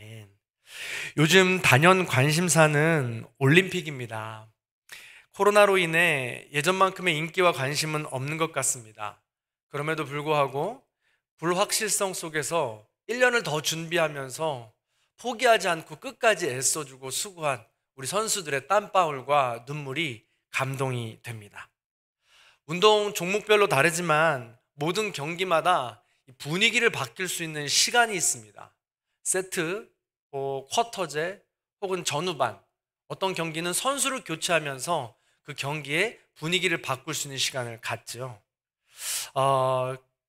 아멘. 요즘 단연 관심사는 올림픽입니다. 코로나로 인해 예전만큼의 인기와 관심은 없는 것 같습니다. 그럼에도 불구하고 불확실성 속에서 1년을 더 준비하면서 포기하지 않고 끝까지 애써주고 수고한 우리 선수들의 땀방울과 눈물이 감동이 됩니다. 운동 종목별로 다르지만 모든 경기마다 분위기를 바뀔 수 있는 시간이 있습니다. 세트, 쿼터제 혹은 전후반, 어떤 경기는 선수를 교체하면서 그 경기의 분위기를 바꿀 수 있는 시간을 갖죠.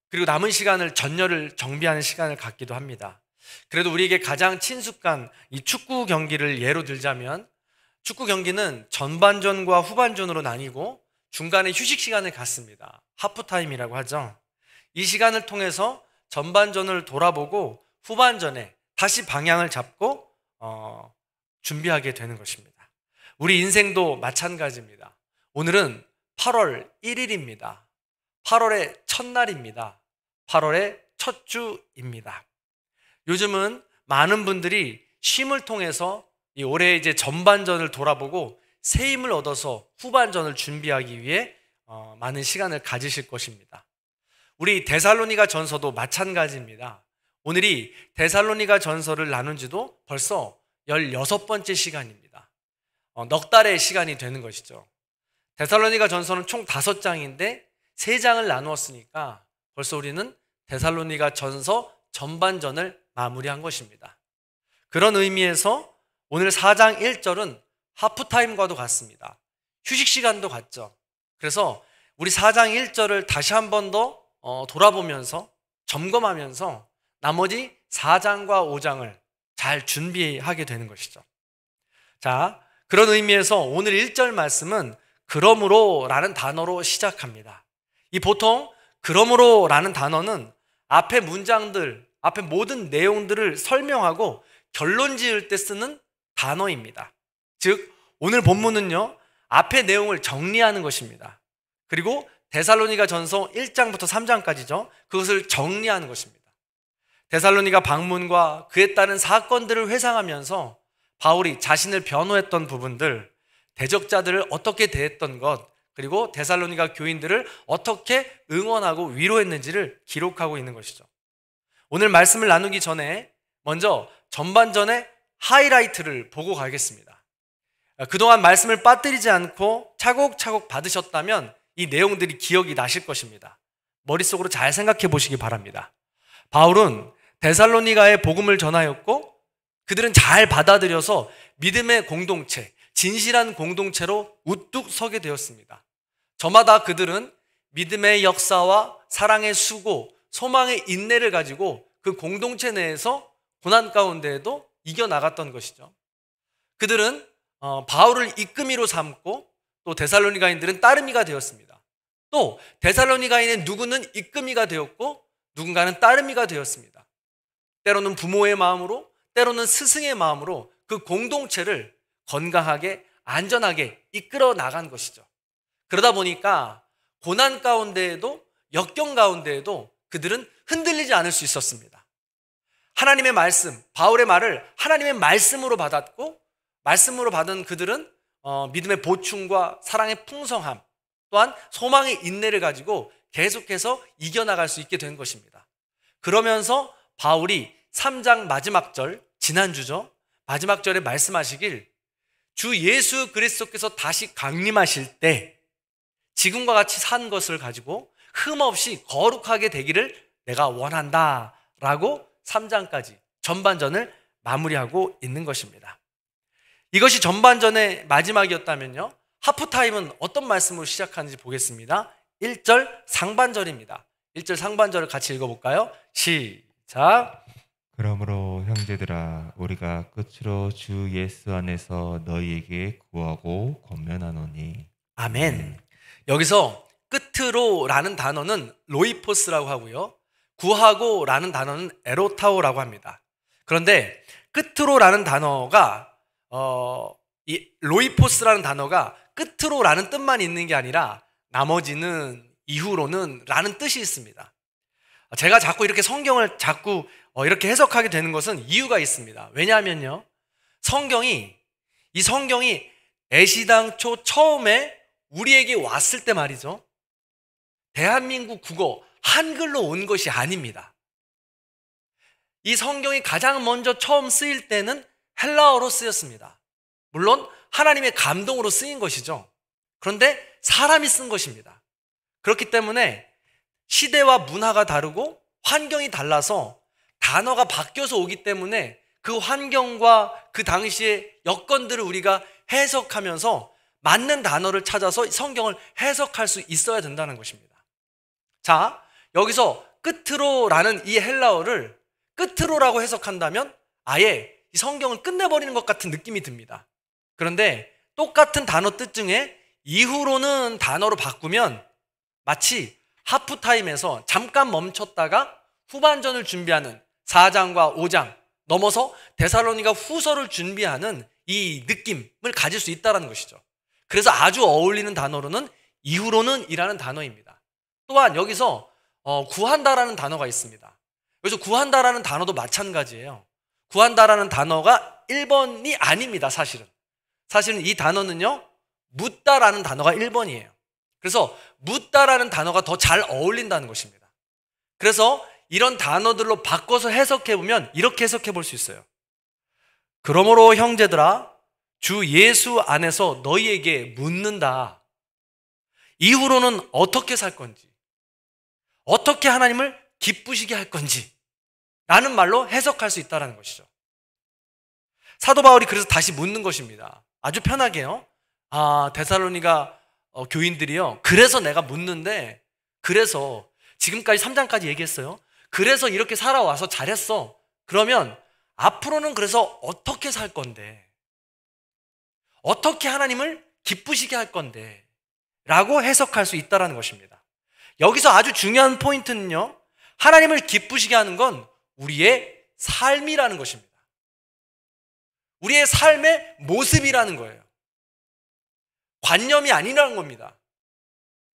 그리고 남은 시간을 전열을 정비하는 시간을 갖기도 합니다. 그래도 우리에게 가장 친숙한 이 축구 경기를 예로 들자면, 축구 경기는 전반전과 후반전으로 나뉘고 중간에 휴식 시간을 갖습니다. 하프타임이라고 하죠. 이 시간을 통해서 전반전을 돌아보고 후반전에 다시 방향을 잡고 준비하게 되는 것입니다. 우리 인생도 마찬가지입니다. 오늘은 8월 1일입니다. 8월의 첫날입니다. 8월의 첫 주입니다. 요즘은 많은 분들이 쉼을 통해서 이 올해 이제 전반전을 돌아보고 새 힘을 얻어서 후반전을 준비하기 위해 많은 시간을 가지실 것입니다. 우리 데살로니가 전서도 마찬가지입니다. 오늘이 데살로니가 전서를 나눈 지도 벌써 16번째 시간입니다. 넉 달의 시간이 되는 것이죠. 데살로니가 전서는 총 5장인데 3장을 나누었으니까 벌써 우리는 데살로니가 전서 전반전을 마무리한 것입니다. 그런 의미에서 오늘 4장 1절은 하프타임과도 같습니다. 휴식 시간도 같죠. 그래서 우리 4장 1절을 다시 한 번 더 돌아보면서 점검하면서 나머지 4장과 5장을 잘 준비하게 되는 것이죠. 자, 그런 의미에서 오늘 1절 말씀은 그러므로 라는 단어로 시작합니다. 이 보통 그러므로 라는 단어는 앞에 문장들, 앞에 모든 내용들을 설명하고 결론 지을 때 쓰는 단어입니다. 즉, 오늘 본문은요, 앞의 내용을 정리하는 것입니다. 그리고 데살로니가 전서 1장부터 3장까지죠. 그것을 정리하는 것입니다. 데살로니가 방문과 그에 따른 사건들을 회상하면서 바울이 자신을 변호했던 부분들, 대적자들을 어떻게 대했던 것, 그리고 데살로니가 교인들을 어떻게 응원하고 위로했는지를 기록하고 있는 것이죠. 오늘 말씀을 나누기 전에 먼저 전반전의 하이라이트를 보고 가겠습니다. 그동안 말씀을 빠뜨리지 않고 차곡차곡 받으셨다면 이 내용들이 기억이 나실 것입니다. 머릿속으로 잘 생각해 보시기 바랍니다. 바울은 데살로니가에 복음을 전하였고 그들은 잘 받아들여서 믿음의 공동체, 진실한 공동체로 우뚝 서게 되었습니다. 저마다 그들은 믿음의 역사와 사랑의 수고, 소망의 인내를 가지고 그 공동체 내에서 고난 가운데에도 이겨나갔던 것이죠. 그들은 바울을 이끄미로 삼고 또 데살로니가인들은 따르미가 되었습니다. 또 데살로니가인의 누구는 이끄미가 되었고 누군가는 따르미가 되었습니다. 때로는 부모의 마음으로, 때로는 스승의 마음으로 그 공동체를 건강하게, 안전하게 이끌어 나간 것이죠. 그러다 보니까 고난 가운데에도, 역경 가운데에도 그들은 흔들리지 않을 수 있었습니다. 하나님의 말씀, 바울의 말을 하나님의 말씀으로 받았고, 말씀으로 받은 그들은 믿음의 보충과 사랑의 풍성함, 또한 소망의 인내를 가지고 계속해서 이겨나갈 수 있게 된 것입니다. 그러면서 바울이 3장 마지막 절, 지난주죠, 마지막 절에 말씀하시길, 주 예수 그리스도께서 다시 강림하실 때 지금과 같이 산 것을 가지고 흠없이 거룩하게 되기를 내가 원한다 라고 3장까지 전반전을 마무리하고 있는 것입니다. 이것이 전반전의 마지막이었다면요, 하프타임은 어떤 말씀으로 시작하는지 보겠습니다. 1절 상반절입니다. 1절 상반절을 같이 읽어볼까요? 시작. 그러므로 형제들아, 우리가 끝으로 주 예수 안에서 너희에게 구하고 권면하노니. 아멘. 여기서 끝으로 라는 단어는 로이포스라고 하고요, 구하고 라는 단어는 에로타오라고 합니다. 그런데 끝으로 라는 단어가 이 로이포스라는 단어가 끝으로 라는 뜻만 있는 게 아니라 나머지는, 이후로는 라는 뜻이 있습니다. 제가 자꾸 이렇게 성경을 자꾸 이렇게 해석하게 되는 것은 이유가 있습니다. 왜냐하면요, 이 성경이 애시당초 처음에 우리에게 왔을 때 말이죠, 대한민국 국어 한글로 온 것이 아닙니다. 이 성경이 가장 먼저 처음 쓰일 때는 헬라어로 쓰였습니다. 물론 하나님의 감동으로 쓰인 것이죠. 그런데 사람이 쓴 것입니다. 그렇기 때문에 시대와 문화가 다르고 환경이 달라서 단어가 바뀌어서 오기 때문에 그 환경과 그 당시의 여건들을 우리가 해석하면서 맞는 단어를 찾아서 성경을 해석할 수 있어야 된다는 것입니다. 자, 여기서 끝으로라는 이 헬라어를 끝으로라고 해석한다면 아예 이 성경을 끝내버리는 것 같은 느낌이 듭니다. 그런데 똑같은 단어 뜻 중에 이후로는 단어로 바꾸면 마치 하프타임에서 잠깐 멈췄다가 후반전을 준비하는 4장과 5장 넘어서 데살로니가 후서를 준비하는 이 느낌을 가질 수 있다는 것이죠. 그래서 아주 어울리는 단어로는 이후로는 이라는 단어입니다. 또한 여기서 구한다라는 단어가 있습니다. 여기서 구한다라는 단어도 마찬가지예요. 구한다라는 단어가 1번이 아닙니다. 사실은 이 단어는요, 묻다라는 단어가 1번이에요. 그래서 묻다라는 단어가 더 잘 어울린다는 것입니다. 그래서 이런 단어들로 바꿔서 해석해보면 이렇게 해석해 볼 수 있어요. 그러므로 형제들아, 주 예수 안에서 너희에게 묻는다. 이후로는 어떻게 살 건지, 어떻게 하나님을 기쁘시게 할 건지 라는 말로 해석할 수 있다는 것이죠. 사도 바울이 그래서 다시 묻는 것입니다. 아주 편하게요. 데살로니가 교인들이요, 그래서 내가 묻는데, 그래서 지금까지 3장까지 얘기했어요. 그래서 이렇게 살아와서 잘했어. 그러면 앞으로는 그래서 어떻게 살 건데, 어떻게 하나님을 기쁘시게 할 건데 라고 해석할 수 있다는 것입니다. 여기서 아주 중요한 포인트는요, 하나님을 기쁘시게 하는 건 우리의 삶이라는 것입니다. 우리의 삶의 모습이라는 거예요. 관념이 아니라는 겁니다.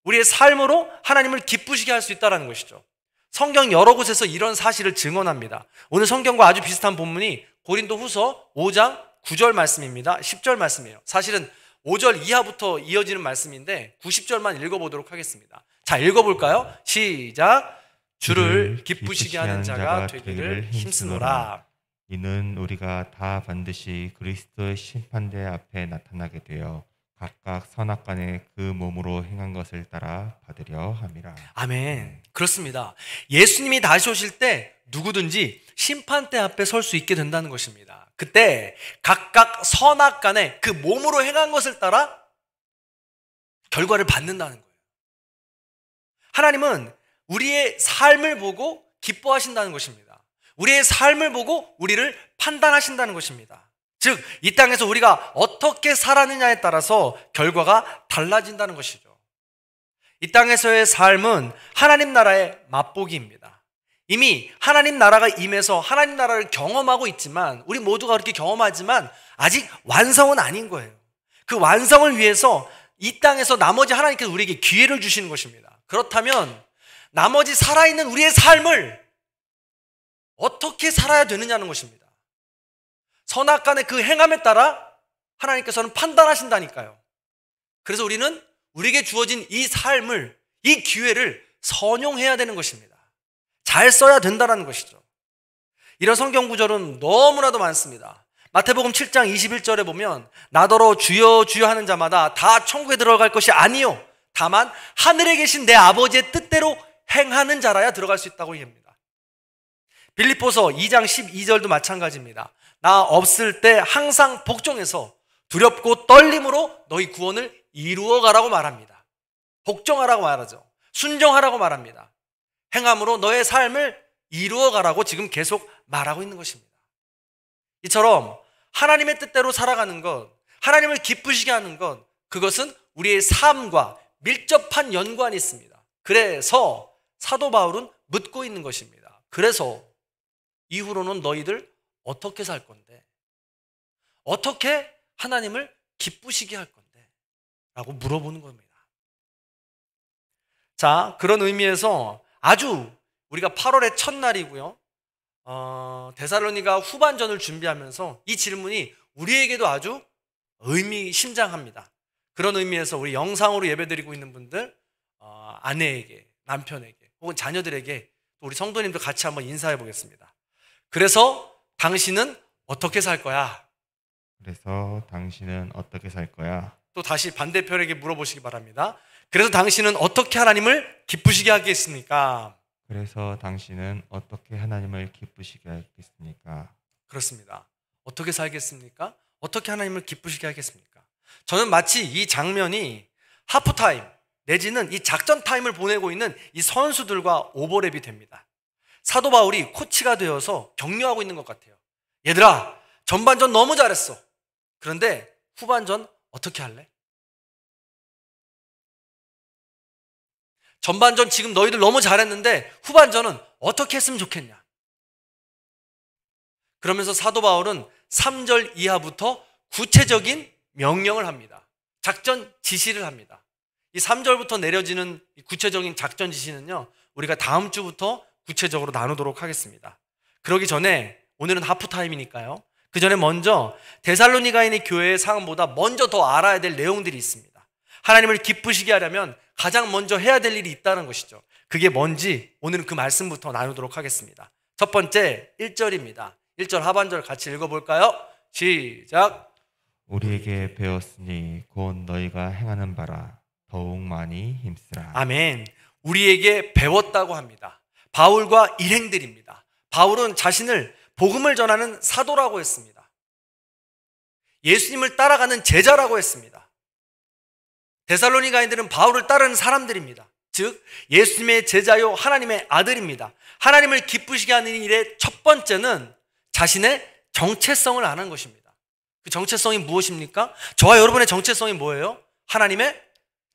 우리의 삶으로 하나님을 기쁘시게 할 수 있다는 것이죠. 성경 여러 곳에서 이런 사실을 증언합니다. 오늘 성경과 아주 비슷한 본문이 고린도 후서 5장 9절 말씀입니다. 10절 말씀이에요. 사실은 5절 이하부터 이어지는 말씀인데 90절만 읽어보도록 하겠습니다. 자, 읽어볼까요? 시작. 주를 기쁘시게 하는 자가 되기를 힘쓰노라. 이는 우리가 다 반드시 그리스도의 심판대 앞에 나타나게 되어 각각 선악간에 그 몸으로 행한 것을 따라 받으려 함이라. 아멘. 그렇습니다. 예수님이 다시 오실 때 누구든지 심판대 앞에 설 수 있게 된다는 것입니다. 그때 각각 선악간에 그 몸으로 행한 것을 따라 결과를 받는다는 거예요. 하나님은 우리의 삶을 보고 기뻐하신다는 것입니다. 우리의 삶을 보고 우리를 판단하신다는 것입니다. 즉, 이 땅에서 우리가 어떻게 살았느냐에 따라서 결과가 달라진다는 것이죠. 이 땅에서의 삶은 하나님 나라의 맛보기입니다. 이미 하나님 나라가 임해서 하나님 나라를 경험하고 있지만, 우리 모두가 그렇게 경험하지만 아직 완성은 아닌 거예요. 그 완성을 위해서 이 땅에서 나머지 하나님께서 우리에게 기회를 주시는 것입니다. 그렇다면 나머지 살아있는 우리의 삶을 어떻게 살아야 되느냐는 것입니다. 선악간의 그 행함에 따라 하나님께서는 판단하신다니까요. 그래서 우리는 우리에게 주어진 이 삶을, 이 기회를 선용해야 되는 것입니다. 잘 써야 된다는 것이죠. 이런 성경 구절은 너무나도 많습니다. 마태복음 7장 21절에 보면 나더러 주여 주여 하는 자마다 다 천국에 들어갈 것이 아니요 다만 하늘에 계신 내 아버지의 뜻대로 행하는 자라야 들어갈 수 있다고 얘기합니다. 빌립보서 2장 12절도 마찬가지입니다. 나 없을 때 항상 복종해서 두렵고 떨림으로 너희 구원을 이루어가라고 말합니다. 복종하라고 말하죠. 순종하라고 말합니다. 행함으로 너의 삶을 이루어가라고 지금 계속 말하고 있는 것입니다. 이처럼 하나님의 뜻대로 살아가는 것, 하나님을 기쁘시게 하는 것, 그것은 우리의 삶과 밀접한 연관이 있습니다. 그래서 사도 바울은 묻고 있는 것입니다. 그래서 이후로는 너희들 어떻게 살 건데? 어떻게 하나님을 기쁘시게 할 건데? 라고 물어보는 겁니다. 자, 그런 의미에서 아주 우리가 8월의 첫날이고요. 데살로니가 후반전을 준비하면서 이 질문이 우리에게도 아주 의미심장합니다. 그런 의미에서 우리 영상으로 예배드리고 있는 분들, 아내에게, 남편에게 혹은 자녀들에게 또 우리 성도님도 같이 한번 인사해 보겠습니다. 그래서 당신은 어떻게 살 거야? 그래서 당신은 어떻게 살 거야? 또 다시 반대편에게 물어보시기 바랍니다. 그래서 당신은 어떻게 하나님을 기쁘시게 하겠습니까? 그래서 당신은 어떻게 하나님을 기쁘시게 하겠습니까? 그렇습니다. 어떻게 살겠습니까? 어떻게 하나님을 기쁘시게 하겠습니까? 저는 마치 이 장면이 하프타임 내지는 이 작전 타임을 보내고 있는 이 선수들과 오버랩이 됩니다. 사도 바울이 코치가 되어서 격려하고 있는 것 같아요. 얘들아, 전반전 너무 잘했어. 그런데 후반전 어떻게 할래? 전반전 지금 너희들 너무 잘했는데 후반전은 어떻게 했으면 좋겠냐? 그러면서 사도 바울은 3절 이하부터 구체적인 명령을 합니다. 작전 지시를 합니다. 이 3절부터 내려지는 구체적인 작전 지시는요, 우리가 다음 주부터 구체적으로 나누도록 하겠습니다. 그러기 전에 오늘은 하프타임이니까요. 그 전에 먼저 데살로니가인의 교회의 상황보다 먼저 더 알아야 될 내용들이 있습니다. 하나님을 기쁘시게 하려면 가장 먼저 해야 될 일이 있다는 것이죠. 그게 뭔지 오늘은 그 말씀부터 나누도록 하겠습니다. 첫 번째 1절입니다. 1절 하반절 같이 읽어볼까요? 시작. 우리에게 배웠으니 곧 너희가 행하는 바라 더욱 많이 힘쓰라. 아멘. 우리에게 배웠다고 합니다. 바울과 일행들입니다. 바울은 자신을 복음을 전하는 사도라고 했습니다. 예수님을 따라가는 제자라고 했습니다. 데살로니가인들은 바울을 따르는 사람들입니다. 즉 예수님의 제자요 하나님의 아들입니다. 하나님을 기쁘시게 하는 일의 첫 번째는 자신의 정체성을 아는 것입니다. 그 정체성이 무엇입니까? 저와 여러분의 정체성이 뭐예요? 하나님의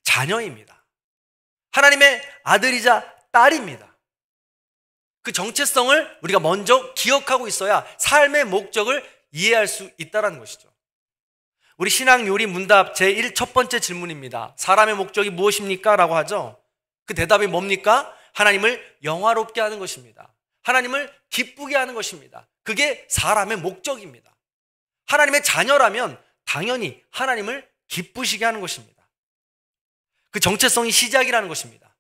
자녀입니다. 하나님의 아들이자 딸입니다. 그 정체성을 우리가 먼저 기억하고 있어야 삶의 목적을 이해할 수 있다는 것이죠. 우리 신앙 요리 문답 제1 첫 번째 질문입니다. 사람의 목적이 무엇입니까? 라고 하죠. 그 대답이 뭡니까? 하나님을 영화롭게 하는 것입니다. 하나님을 기쁘게 하는 것입니다. 그게 사람의 목적입니다. 하나님의 자녀라면 당연히 하나님을 기쁘시게 하는 것입니다. 그 정체성이 시작이라는 것입니다.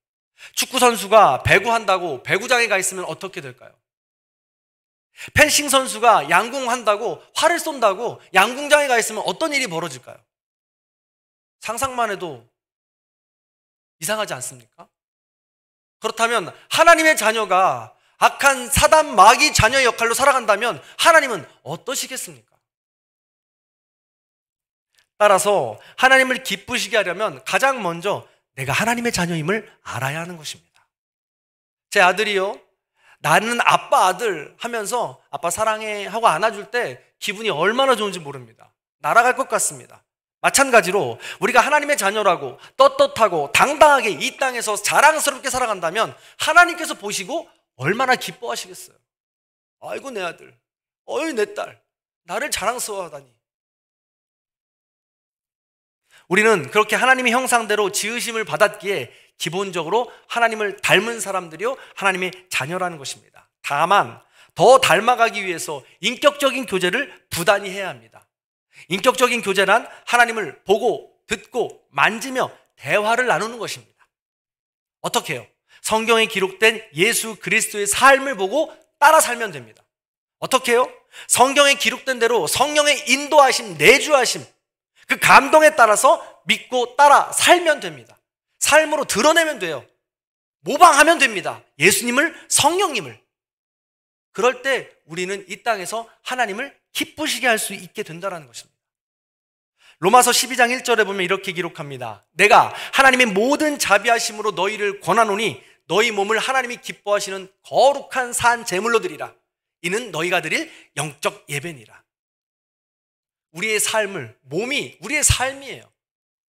축구 선수가 배구한다고 배구장에 가 있으면 어떻게 될까요? 펜싱 선수가 양궁한다고 활을 쏜다고 양궁장에 가 있으면 어떤 일이 벌어질까요? 상상만 해도 이상하지 않습니까? 그렇다면 하나님의 자녀가 악한 사단 마귀 자녀의 역할로 살아간다면 하나님은 어떠시겠습니까? 따라서 하나님을 기쁘시게 하려면 가장 먼저 내가 하나님의 자녀임을 알아야 하는 것입니다. 제 아들이요, 나는 아빠 아들 하면서 아빠 사랑해 하고 안아줄 때 기분이 얼마나 좋은지 모릅니다. 날아갈 것 같습니다. 마찬가지로 우리가 하나님의 자녀라고 떳떳하고 당당하게 이 땅에서 자랑스럽게 살아간다면 하나님께서 보시고 얼마나 기뻐하시겠어요. 아이고 내 아들, 어이 내 딸, 나를 자랑스러워하다니. 우리는 그렇게 하나님의 형상대로 지으심을 받았기에 기본적으로 하나님을 닮은 사람들이요 하나님의 자녀라는 것입니다. 다만 더 닮아가기 위해서 인격적인 교제를 부단히 해야 합니다. 인격적인 교제란 하나님을 보고 듣고 만지며 대화를 나누는 것입니다. 어떻게 해요? 성경에 기록된 예수 그리스도의 삶을 보고 따라 살면 됩니다. 어떻게 해요? 성경에 기록된 대로 성령의 인도하심, 내주하심, 그 감동에 따라서 믿고 따라 살면 됩니다. 삶으로 드러내면 돼요. 모방하면 됩니다. 예수님을, 성령님을. 그럴 때 우리는 이 땅에서 하나님을 기쁘시게 할 수 있게 된다는 것입니다. 로마서 12장 1절에 보면 이렇게 기록합니다. 내가 하나님의 모든 자비하심으로 너희를 권하노니 너희 몸을 하나님이 기뻐하시는 거룩한 산 제물로 드리라. 이는 너희가 드릴 영적 예배니라. 우리의 삶을, 몸이 우리의 삶이에요.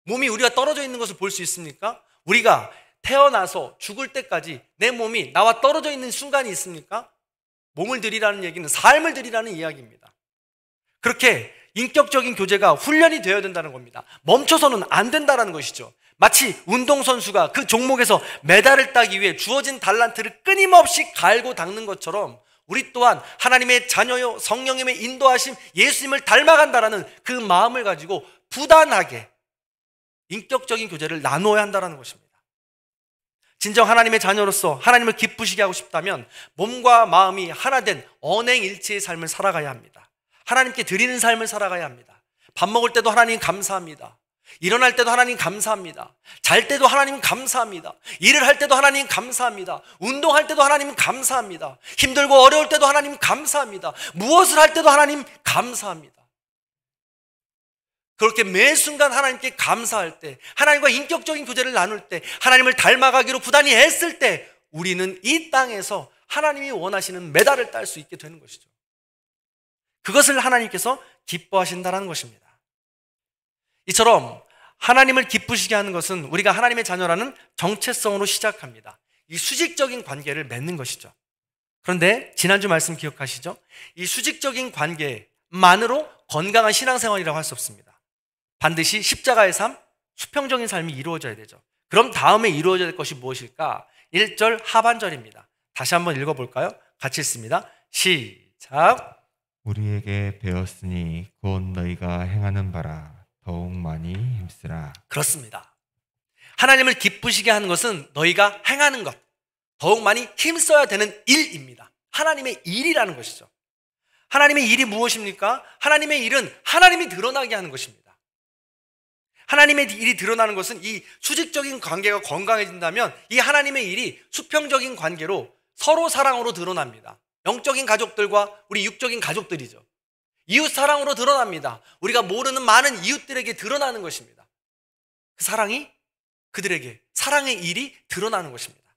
몸이 우리가 떨어져 있는 것을 볼 수 있습니까? 우리가 태어나서 죽을 때까지 내 몸이 나와 떨어져 있는 순간이 있습니까? 몸을 드리라는 얘기는 삶을 드리라는 이야기입니다. 그렇게 인격적인 교제가 훈련이 되어야 된다는 겁니다. 멈춰서는 안 된다는 것이죠. 마치 운동선수가 그 종목에서 메달을 따기 위해 주어진 달란트를 끊임없이 갈고 닦는 것처럼 우리 또한 하나님의 자녀요 성령님의 인도하심 예수님을 닮아간다라는 그 마음을 가지고 부단하게 인격적인 교제를 나누어야 한다는 것입니다. 진정 하나님의 자녀로서 하나님을 기쁘시게 하고 싶다면 몸과 마음이 하나 된 언행일치의 삶을 살아가야 합니다. 하나님께 드리는 삶을 살아가야 합니다. 밥 먹을 때도 하나님 감사합니다. 일어날 때도 하나님 감사합니다. 잘 때도 하나님 감사합니다. 일을 할 때도 하나님 감사합니다. 운동할 때도 하나님 감사합니다. 힘들고 어려울 때도 하나님 감사합니다. 무엇을 할 때도 하나님 감사합니다. 그렇게 매 순간 하나님께 감사할 때, 하나님과 인격적인 교제를 나눌 때, 하나님을 닮아가기로 부단히 애쓸 때 우리는 이 땅에서 하나님이 원하시는 메달을 딸 수 있게 되는 것이죠. 그것을 하나님께서 기뻐하신다는 것입니다. 이처럼 하나님을 기쁘시게 하는 것은 우리가 하나님의 자녀라는 정체성으로 시작합니다. 이 수직적인 관계를 맺는 것이죠. 그런데 지난주 말씀 기억하시죠? 이 수직적인 관계만으로 건강한 신앙생활이라고 할 수 없습니다. 반드시 십자가의 삶, 수평적인 삶이 이루어져야 되죠. 그럼 다음에 이루어져야 될 것이 무엇일까? 1절 하반절입니다. 다시 한번 읽어볼까요? 같이 읽습니다. 시작. 우리에게 배웠으니 곧 너희가 행하는 바라 더욱 많이 힘쓰라. 그렇습니다. 하나님을 기쁘시게 하는 것은 너희가 행하는 것, 더욱 많이 힘써야 되는 일입니다. 하나님의 일이라는 것이죠. 하나님의 일이 무엇입니까? 하나님의 일은 하나님이 드러나게 하는 것입니다. 하나님의 일이 드러나는 것은 이 수직적인 관계가 건강해진다면 이 하나님의 일이 수평적인 관계로 서로 사랑으로 드러납니다. 영적인 가족들과 우리 육적인 가족들이죠. 이웃 사랑으로 드러납니다. 우리가 모르는 많은 이웃들에게 드러나는 것입니다. 그 사랑이 그들에게 사랑의 일이 드러나는 것입니다.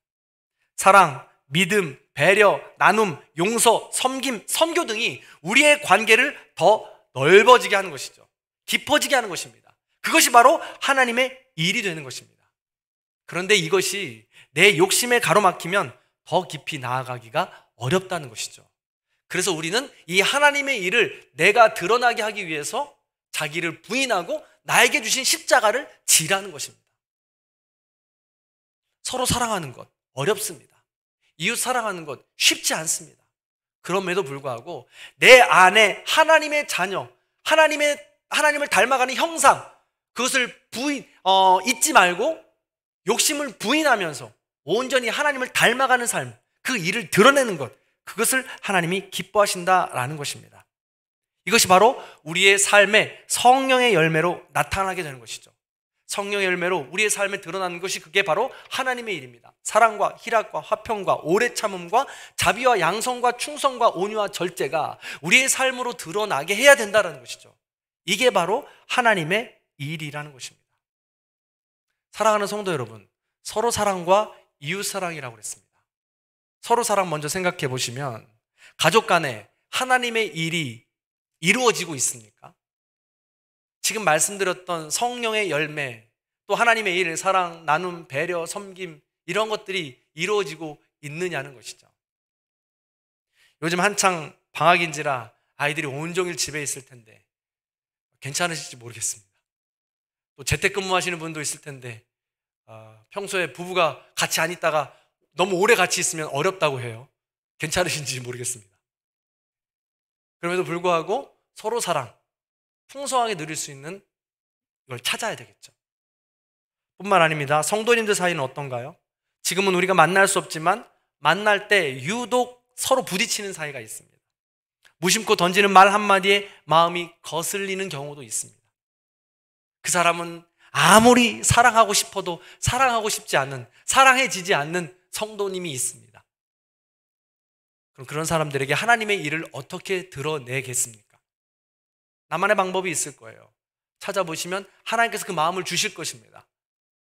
사랑, 믿음, 배려, 나눔, 용서, 섬김, 선교 등이 우리의 관계를 더 넓어지게 하는 것이죠. 깊어지게 하는 것입니다. 그것이 바로 하나님의 일이 되는 것입니다. 그런데 이것이 내 욕심에 가로막히면 더 깊이 나아가기가 어렵다는 것이죠. 그래서 우리는 이 하나님의 일을 내가 드러나게 하기 위해서 자기를 부인하고 나에게 주신 십자가를 지라는 것입니다. 서로 사랑하는 것 어렵습니다. 이웃 사랑하는 것 쉽지 않습니다. 그럼에도 불구하고 내 안에 하나님의 자녀, 하나님을 닮아가는 형상, 그것을 잊지 말고 욕심을 부인하면서 온전히 하나님을 닮아가는 삶, 그 일을 드러내는 것, 그것을 하나님이 기뻐하신다라는 것입니다. 이것이 바로 우리의 삶의 성령의 열매로 나타나게 되는 것이죠. 성령의 열매로 우리의 삶에 드러나는 것이 그게 바로 하나님의 일입니다. 사랑과 희락과 화평과 오래 참음과 자비와 양성과 충성과 온유와 절제가 우리의 삶으로 드러나게 해야 된다는 것이죠. 이게 바로 하나님의 일이라는 것입니다. 사랑하는 성도 여러분, 서로 사랑과 이웃 사랑이라고 그랬습니다. 서로 사랑 먼저 생각해 보시면 가족 간에 하나님의 일이 이루어지고 있습니까? 지금 말씀드렸던 성령의 열매, 또 하나님의 일, 사랑, 나눔, 배려, 섬김 이런 것들이 이루어지고 있느냐는 것이죠. 요즘 한창 방학인지라 아이들이 온종일 집에 있을 텐데 괜찮으실지 모르겠습니다. 또 재택근무하시는 분도 있을 텐데 평소에 부부가 같이 안 있다가 너무 오래 같이 있으면 어렵다고 해요. 괜찮으신지 모르겠습니다. 그럼에도 불구하고 서로 사랑, 풍성하게 누릴 수 있는 이걸 찾아야 되겠죠. 뿐만 아닙니다. 성도님들 사이는 어떤가요? 지금은 우리가 만날 수 없지만 만날 때 유독 서로 부딪히는 사이가 있습니다. 무심코 던지는 말 한마디에 마음이 거슬리는 경우도 있습니다. 그 사람은 아무리 사랑하고 싶어도 사랑하고 싶지 않는, 사랑해지지 않는 성도님이 있습니다. 그럼 그런 사람들에게 하나님의 일을 어떻게 드러내겠습니까? 나만의 방법이 있을 거예요. 찾아보시면 하나님께서 그 마음을 주실 것입니다.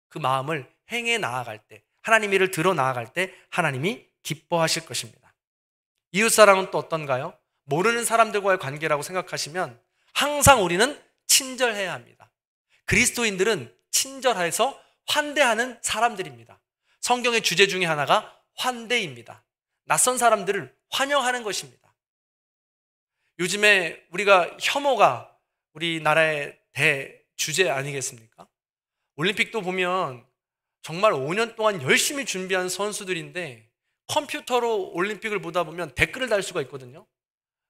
그 마음을 행해 나아갈 때, 하나님 일을 드러 나아갈 때 하나님이 기뻐하실 것입니다. 이웃사랑은 또 어떤가요? 모르는 사람들과의 관계라고 생각하시면 항상 우리는 친절해야 합니다. 그리스도인들은 친절해서 환대하는 사람들입니다. 성경의 주제 중에 하나가 환대입니다. 낯선 사람들을 환영하는 것입니다. 요즘에 우리가 혐오가 우리나라의 대주제 아니겠습니까? 올림픽도 보면 정말 5년 동안 열심히 준비한 선수들인데 컴퓨터로 올림픽을 보다 보면 댓글을 달 수가 있거든요.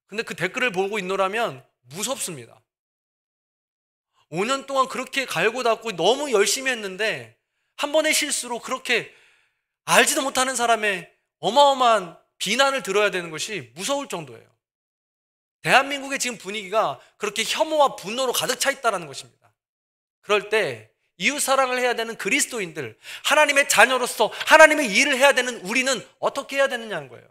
근데 그 댓글을 보고 있노라면 무섭습니다. 5년 동안 그렇게 갈고 닦고 너무 열심히 했는데 한 번의 실수로 그렇게 알지도 못하는 사람의 어마어마한 비난을 들어야 되는 것이 무서울 정도예요. 대한민국의 지금 분위기가 그렇게 혐오와 분노로 가득 차 있다는 것입니다. 그럴 때 이웃 사랑을 해야 되는 그리스도인들, 하나님의 자녀로서 하나님의 일을 해야 되는 우리는 어떻게 해야 되느냐는 거예요.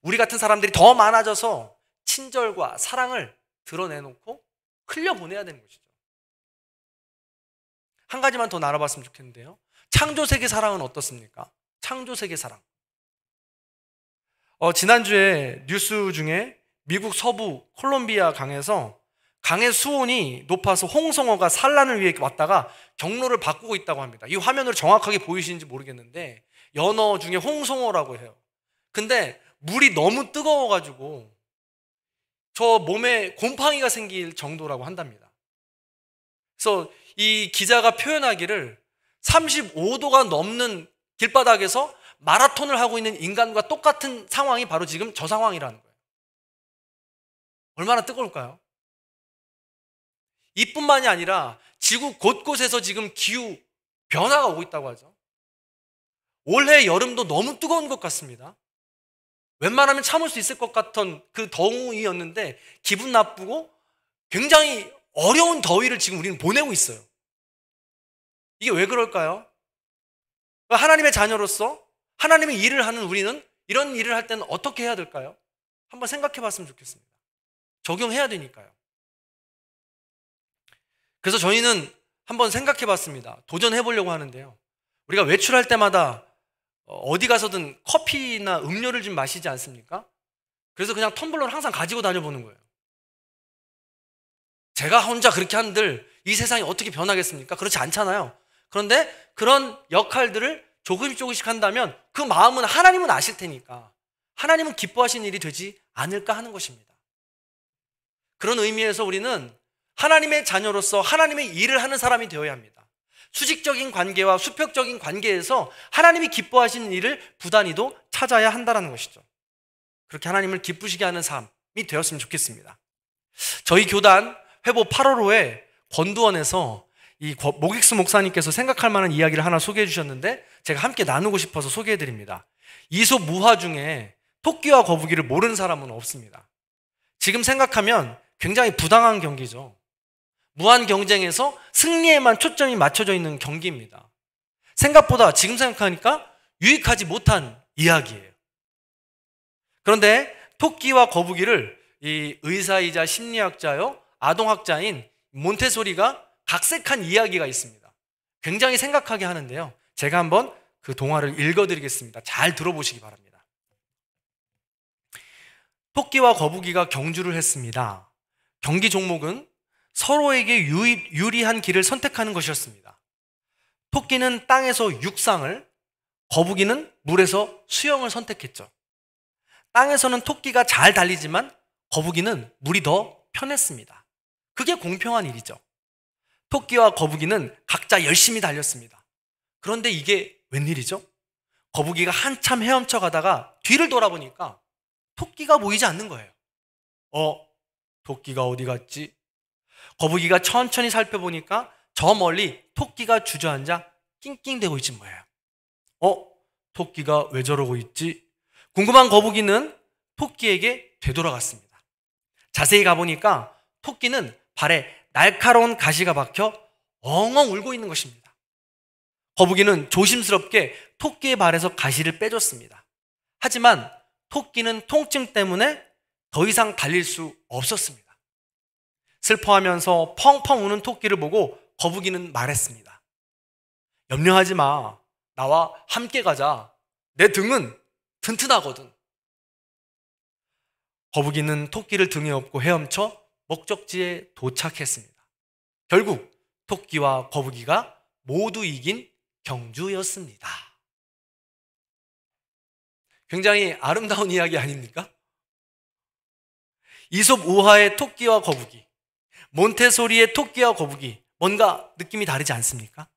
우리 같은 사람들이 더 많아져서 친절과 사랑을 드러내놓고 흘려보내야 되는 것이죠. 한 가지만 더 나눠봤으면 좋겠는데요. 창조세계 사랑은 어떻습니까? 창조세계 사랑. 지난주에 뉴스 중에 미국 서부 콜롬비아 강에서 강의 수온이 높아서 홍성어가 산란을 위해 왔다가 경로를 바꾸고 있다고 합니다. 이 화면으로 정확하게 보이시는지 모르겠는데 연어 중에 홍성어라고 해요. 근데 물이 너무 뜨거워가지고 저 몸에 곰팡이가 생길 정도라고 한답니다. 그래서 이 기자가 표현하기를 35도가 넘는 길바닥에서 마라톤을 하고 있는 인간과 똑같은 상황이 바로 지금 저 상황이라는 거예요. 얼마나 뜨거울까요? 이뿐만이 아니라 지구 곳곳에서 지금 기후 변화가 오고 있다고 하죠. 올해 여름도 너무 뜨거운 것 같습니다. 웬만하면 참을 수 있을 것 같던 그 더위였는데 기분 나쁘고 굉장히 어려운 더위를 지금 우리는 보내고 있어요. 이게 왜 그럴까요? 하나님의 자녀로서 하나님의 일을 하는 우리는 이런 일을 할 때는 어떻게 해야 될까요? 한번 생각해 봤으면 좋겠습니다. 적용해야 되니까요. 그래서 저희는 한번 생각해 봤습니다. 도전해 보려고 하는데요. 우리가 외출할 때마다 어디 가서든 커피나 음료를 좀 마시지 않습니까? 그래서 그냥 텀블러를 항상 가지고 다녀보는 거예요. 제가 혼자 그렇게 한들 이 세상이 어떻게 변하겠습니까? 그렇지 않잖아요. 그런데 그런 역할들을 조금씩 한다면 그 마음은 하나님은 아실 테니까 하나님은 기뻐하시는 일이 되지 않을까 하는 것입니다. 그런 의미에서 우리는 하나님의 자녀로서 하나님의 일을 하는 사람이 되어야 합니다. 수직적인 관계와 수평적인 관계에서 하나님이 기뻐하시는 일을 부단히도 찾아야 한다는 것이죠. 그렇게 하나님을 기쁘시게 하는 삶이 되었으면 좋겠습니다. 저희 교단 회보 8월호에 권두원에서 이 모객수 목사님께서 생각할 만한 이야기를 하나 소개해 주셨는데 제가 함께 나누고 싶어서 소개해 드립니다. 이솝 무화 중에 토끼와 거북이를 모르는 사람은 없습니다. 지금 생각하면 굉장히 부당한 경기죠. 무한 경쟁에서 승리에만 초점이 맞춰져 있는 경기입니다. 생각보다 지금 생각하니까 유익하지 못한 이야기예요. 그런데 토끼와 거북이를 이 의사이자 심리학자요 아동학자인 몬테소리가 각색한 이야기가 있습니다. 굉장히 생각하게 하는데요. 제가 한번 그 동화를 읽어드리겠습니다. 잘 들어보시기 바랍니다. 토끼와 거북이가 경주를 했습니다. 경기 종목은 서로에게 유리한 길을 선택하는 것이었습니다. 토끼는 땅에서 육상을, 거북이는 물에서 수영을 선택했죠. 땅에서는 토끼가 잘 달리지만 거북이는 물이 더 편했습니다. 그게 공평한 일이죠. 토끼와 거북이는 각자 열심히 달렸습니다. 그런데 이게 웬일이죠? 거북이가 한참 헤엄쳐 가다가 뒤를 돌아보니까 토끼가 보이지 않는 거예요. 토끼가 어디 갔지? 거북이가 천천히 살펴보니까 저 멀리 토끼가 주저앉아 낑낑대고 있지 뭐예요. 토끼가 왜 저러고 있지? 궁금한 거북이는 토끼에게 되돌아갔습니다. 자세히 가보니까 토끼는 발에 날카로운 가시가 박혀 엉엉 울고 있는 것입니다. 거북이는 조심스럽게 토끼의 발에서 가시를 빼줬습니다. 하지만 토끼는 통증 때문에 더 이상 달릴 수 없었습니다. 슬퍼하면서 펑펑 우는 토끼를 보고 거북이는 말했습니다. 염려하지 마. 나와 함께 가자. 내 등은 튼튼하거든. 거북이는 토끼를 등에 업고 헤엄쳐 목적지에 도착했습니다. 결국 토끼와 거북이가 모두 이긴 경주였습니다. 굉장히 아름다운 이야기 아닙니까? 이솝 우화의 토끼와 거북이, 몬테소리의 토끼와 거북이, 뭔가 느낌이 다르지 않습니까?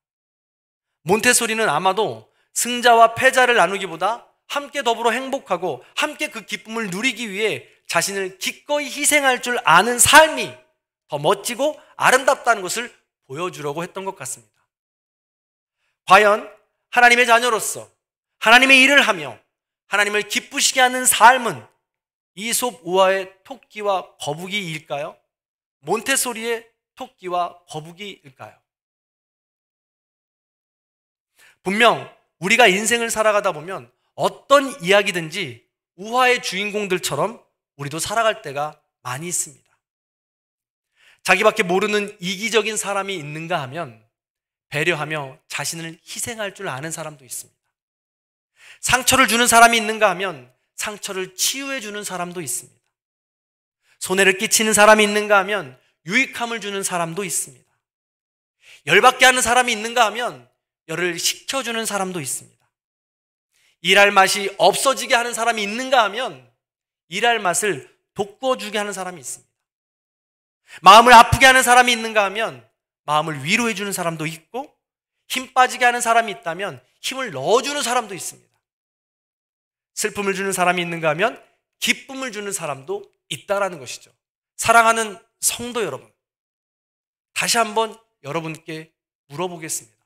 몬테소리는 아마도 승자와 패자를 나누기보다 함께 더불어 행복하고 함께 그 기쁨을 누리기 위해 자신을 기꺼이 희생할 줄 아는 삶이 더 멋지고 아름답다는 것을 보여주려고 했던 것 같습니다. 과연 하나님의 자녀로서 하나님의 일을 하며 하나님을 기쁘시게 하는 삶은 이솝 우화의 토끼와 거북이일까요? 몬테소리의 토끼와 거북이일까요? 분명 우리가 인생을 살아가다 보면 어떤 이야기든지 우화의 주인공들처럼 우리도 살아갈 때가 많이 있습니다. 자기밖에 모르는 이기적인 사람이 있는가 하면 배려하며 자신을 희생할 줄 아는 사람도 있습니다. 상처를 주는 사람이 있는가 하면 상처를 치유해 주는 사람도 있습니다. 손해를 끼치는 사람이 있는가 하면 유익함을 주는 사람도 있습니다. 열받게 하는 사람이 있는가 하면 열을 식혀주는 사람도 있습니다. 일할 맛이 없어지게 하는 사람이 있는가 하면 일할 맛을 돋궈주게 하는 사람이 있습니다. 마음을 아프게 하는 사람이 있는가 하면 마음을 위로해 주는 사람도 있고, 힘 빠지게 하는 사람이 있다면 힘을 넣어주는 사람도 있습니다. 슬픔을 주는 사람이 있는가 하면 기쁨을 주는 사람도 있다라는 것이죠. 사랑하는 성도 여러분, 다시 한번 여러분께 물어보겠습니다.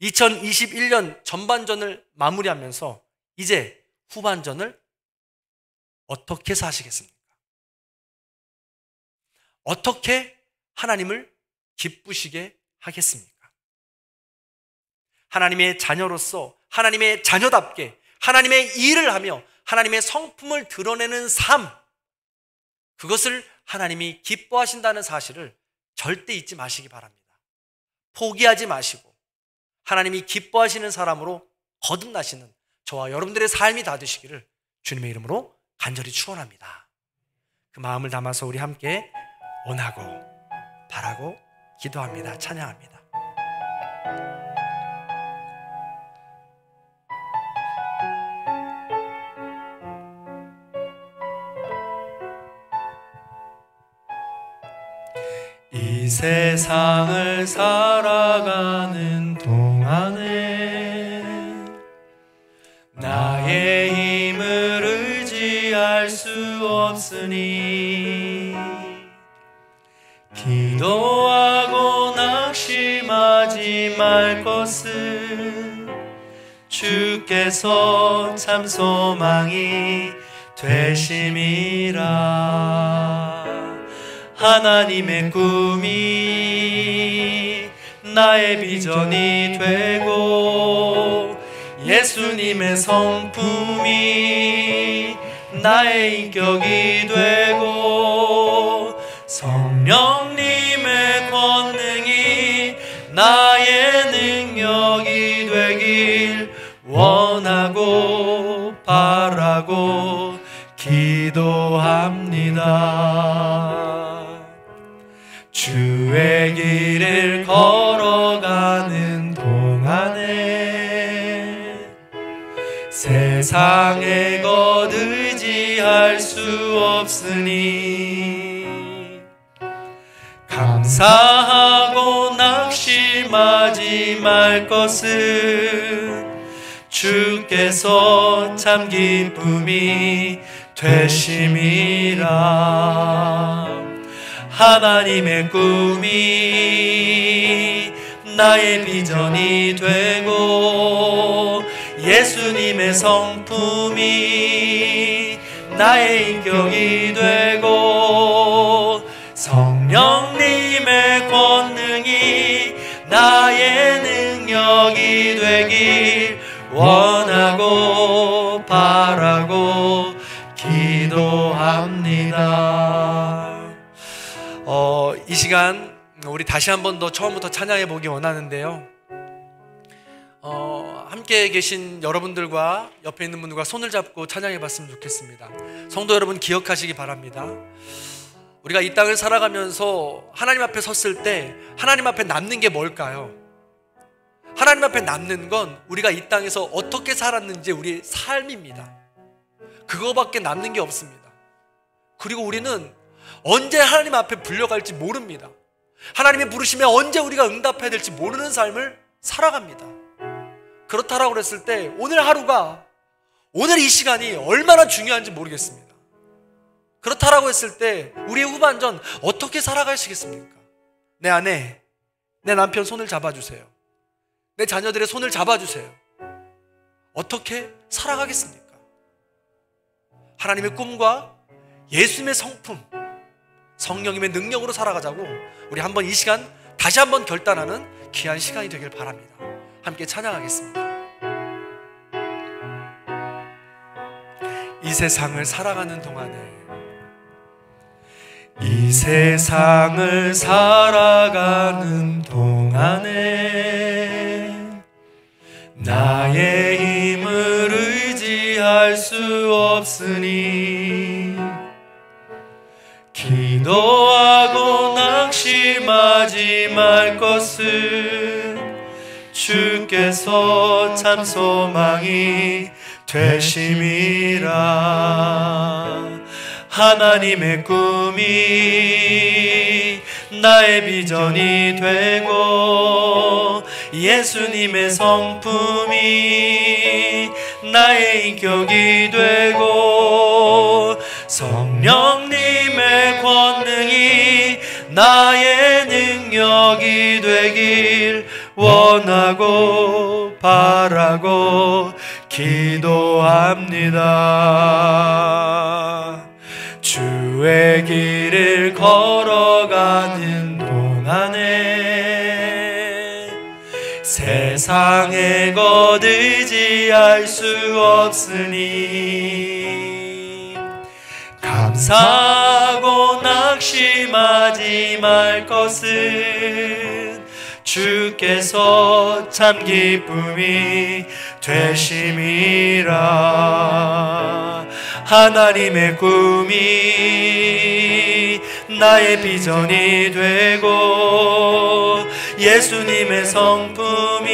2021년 전반전을 마무리하면서 이제 후반전을 어떻게 사시겠습니까? 어떻게 하나님을 기쁘시게 하겠습니까? 하나님의 자녀로서 하나님의 자녀답게 하나님의 일을 하며 하나님의 성품을 드러내는 삶, 그것을 하나님이 기뻐하신다는 사실을 절대 잊지 마시기 바랍니다. 포기하지 마시고 하나님이 기뻐하시는 사람으로 거듭나시는 저와 여러분들의 삶이 다 되시기를 주님의 이름으로 간절히 축원합니다. 그 마음을 담아서 우리 함께 원하고 바라고 기도합니다. 찬양합니다. 이 세상을 살아가는 동안에 나의 힘을 의지할 수 없으니 기도하고 낙심하지 말 것은 주께서 참 소망이 되심이라. 하나님의 꿈이 나의 비전이 되고 예수님의 성품이 나의 인격이 되고 성령님의 권능이 나의 능력이 되길 원하고 바라고 기도합니다. 주의 길을 걸어가는 동안에 세상의 것 의지할 수 없으니 감사하고 낙심하지 말 것은 주께서 참 기쁨이 되심이라. 하나님의 꿈이 나의 비전이 되고 예수님의 성품이 나의 인격이 되고 성령님의 권능이 나의 능력이 되길 원하고 바라고 기도합니다. 이 시간 우리 다시 한 번 더 처음부터 찬양해 보기 원하는데요. 함께 계신 여러분들과 옆에 있는 분들과 손을 잡고 찬양해 봤으면 좋겠습니다. 성도 여러분, 기억하시기 바랍니다. 우리가 이 땅을 살아가면서 하나님 앞에 섰을 때 하나님 앞에 남는 게 뭘까요? 하나님 앞에 남는 건 우리가 이 땅에서 어떻게 살았는지 우리의 삶입니다. 그거밖에 남는 게 없습니다. 그리고 우리는 언제 하나님 앞에 불려갈지 모릅니다. 하나님의 부르심에 언제 우리가 응답해야 될지 모르는 삶을 살아갑니다. 그렇다라고 그랬을 때 오늘 하루가 오늘 이 시간이 얼마나 중요한지 모르겠습니다. 그렇다라고 했을 때 우리의 후반전 어떻게 살아가시겠습니까? 내 아내, 내 남편 손을 잡아주세요. 내 자녀들의 손을 잡아주세요. 어떻게 살아가겠습니까? 하나님의 꿈과 예수님의 성품, 성령님의 능력으로 살아가자고 우리 한번 이 시간 다시 한번 결단하는 귀한 시간이 되길 바랍니다. 함께 찬양하겠습니다. 이 세상을 살아가는 동안에, 이 세상을 살아가는 동안에 나의 힘을 의지할 수 없으니 기도하고 낙심하지 말 것은 주께서 참 소망이 되심이라. 하나님의 꿈이 나의 비전이 되고 예수님의 성품이 나의 인격이 되고 성령님의 권능이 나의 능력이 되길 원하고 바라고 기도합니다. 주의 길을 걸어가는 동안에 세상의 것 의지할 수 없으니 감사하고 낙심하지 말 것은 주께서 참 기쁨이 되심이라. 하나님의 꿈이 나의 비전이 되고 예수님의 성품이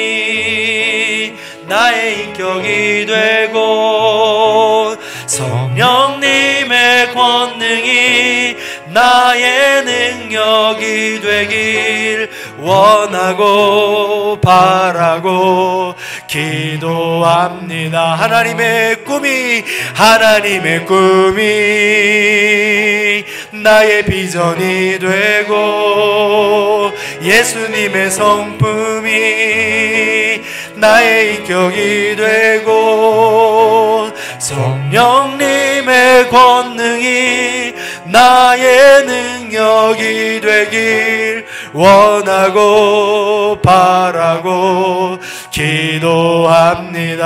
나의 인격이 되고 성령님의 권능이 나의 능력이 되길 원하고 바라고 기도합니다. 하나님의 꿈이 나의 비전이 되고 예수님의 성품이 나의 인격이 되고 성령님의 권능이 나의 능력이 되길 원하고 바라고 기도합니다.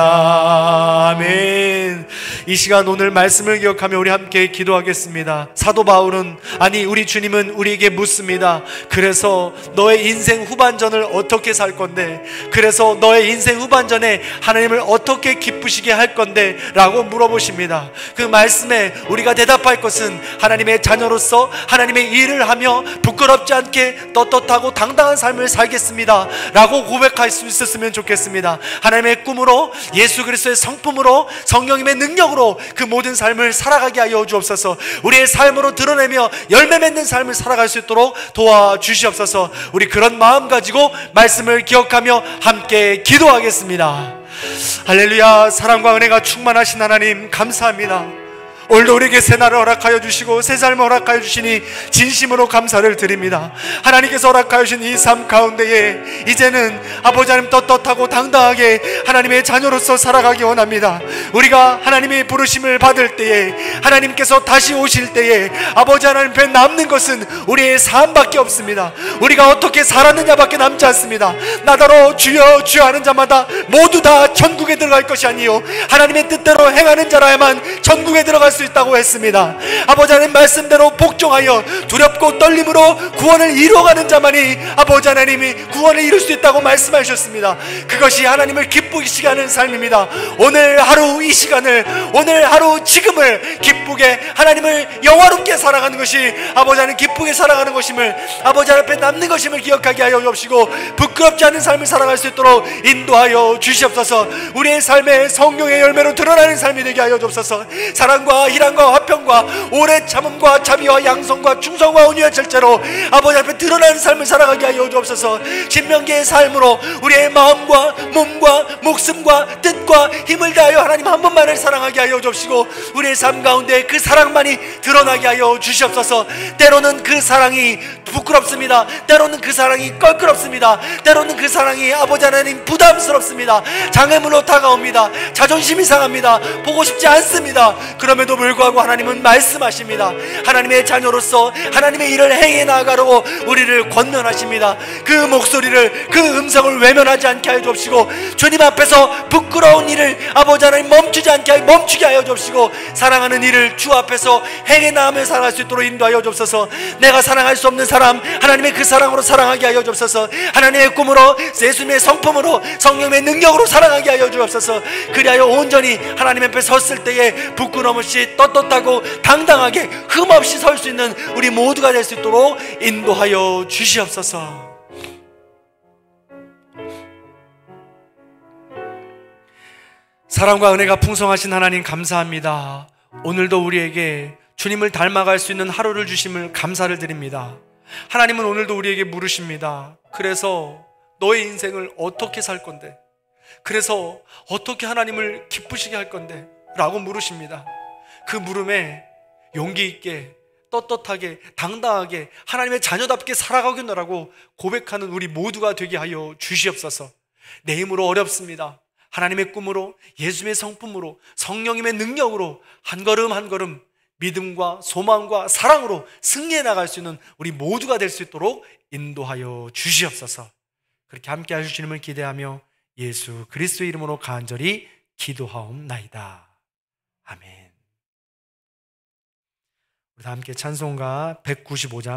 아멘. 이 시간 오늘 말씀을 기억하며 우리 함께 기도하겠습니다. 사도 바울은, 아니 우리 주님은 우리에게 묻습니다. 그래서 너의 인생 후반전을 어떻게 살 건데, 그래서 너의 인생 후반전에 하나님을 어떻게 기쁘시게 할 건데 라고 물어보십니다. 그 말씀에 우리가 대답할 것은 하나님의 자녀로서 하나님의 일을 하며 부끄럽지 않게 떳떳하고 당당한 삶을 살겠습니다 라고 고백할 수 있었으면 좋겠습니다. 하나님의 꿈으로, 예수 그리스도의 성품으로, 성령님의 능력으로 그 모든 삶을 살아가게 하여 주옵소서. 우리의 삶으로 드러내며 열매 맺는 삶을 살아갈 수 있도록 도와주시옵소서. 우리 그런 마음 가지고 말씀을 기억하며 함께 기도하겠습니다. 할렐루야. 사랑과 은혜가 충만하신 하나님 감사합니다. 오늘도 우리에게 새 날을 허락하여 주시고 새 삶을 허락하여 주시니 진심으로 감사를 드립니다. 하나님께서 허락하여 주신 이 삶 가운데에 이제는 아버지 하나님 떳떳하고 당당하게 하나님의 자녀로서 살아가기 원합니다. 우리가 하나님의 부르심을 받을 때에, 하나님께서 다시 오실 때에 아버지 하나님 앞에 남는 것은 우리의 삶밖에 없습니다. 우리가 어떻게 살았느냐밖에 남지 않습니다. 나더러 주여 주여 하는 자마다 모두 다 천국에 들어갈 것이 아니요 하나님의 뜻대로 행하는 자라야만 천국에 들어갈 수 있다고 했습니다. 아버지 하나님 말씀대로 복종하여 두렵고 떨림으로 구원을 이루어가는 자만이 아버지 하나님이 구원을 이룰 수 있다고 말씀하셨습니다. 그것이 하나님을 기쁘시게 하는 삶입니다. 오늘 하루 이 시간을, 오늘 하루 지금을 기쁘게 하나님을 영화롭게 살아가는 것이 아버지 하나님 기쁘게 살아가는 것임을, 아버지 하나님 앞에 남는 것임을 기억하게 하여 주옵시고 부끄럽지 않은 삶을 살아갈 수 있도록 인도하여 주시옵소서. 우리의 삶에 성령의 열매로 드러나는 삶이 되게 하여 주옵소서. 사랑과 사랑과 희랑과 화평과 오래 참음과 자비와 양성과 충성과 온유와 절제로 아버지 앞에 드러나는 삶을 살아가게 하여 주옵소서. 신명기의 삶으로 우리의 마음과 몸과 목숨과 뜻과 힘을 다하여 하나님 한 분만을 사랑하게 하여 주옵시고 우리의 삶 가운데 그 사랑만이 드러나게 하여 주시옵소서. 때로는 그 사랑이 부끄럽습니다. 때로는 그 사랑이 껄끄럽습니다. 때로는 그 사랑이 아버지 하나님 부담스럽습니다. 장애물로 다가옵니다. 자존심이 상합니다. 보고 싶지 않습니다. 그럼에도 불구하고 하나님은 말씀하십니다. 하나님의 자녀로서 하나님의 일을 행해 나가려고 우리를 권면하십니다. 그 목소리를, 그 음성을 외면하지 않게 하여 주옵시고 주님 앞에서 부끄러운 일을 아버지 하나님 멈추게 하여 주옵시고 사랑하는 일을 주 앞에서 행해 나가며 살아갈 수 있도록 인도하여 주옵소서. 내가 사랑할 수 없는 사람 하나님의 그 사랑으로 사랑하게 하여 주옵소서. 하나님의 꿈으로, 예수님의 성품으로, 성령의 능력으로 사랑하게 하여 주옵소서. 그리하여 온전히 하나님 앞에 섰을 때에 부끄러움 없이 떳떳하고 당당하게 흠 없이 설 수 있는 우리 모두가 될 수 있도록 인도하여 주시옵소서. 사랑과 은혜가 풍성하신 하나님 감사합니다. 오늘도 우리에게 주님을 닮아갈 수 있는 하루를 주심을 감사를 드립니다. 하나님은 오늘도 우리에게 물으십니다. 그래서 너의 인생을 어떻게 살 건데? 그래서 어떻게 하나님을 기쁘시게 할 건데? 라고 물으십니다. 그 물음에 용기 있게, 떳떳하게, 당당하게 하나님의 자녀답게 살아가겠노라고 고백하는 우리 모두가 되게 하여 주시옵소서. 내 힘으로 어렵습니다. 하나님의 꿈으로, 예수님의 성품으로, 성령님의 능력으로 한 걸음 한 걸음 믿음과 소망과 사랑으로 승리해 나갈 수 있는 우리 모두가 될 수 있도록 인도하여 주시옵소서. 그렇게 함께 하실 주님을 기대하며 예수 그리스도의 이름으로 간절히 기도하옵나이다. 아멘. 우리 다 함께 찬송가 195장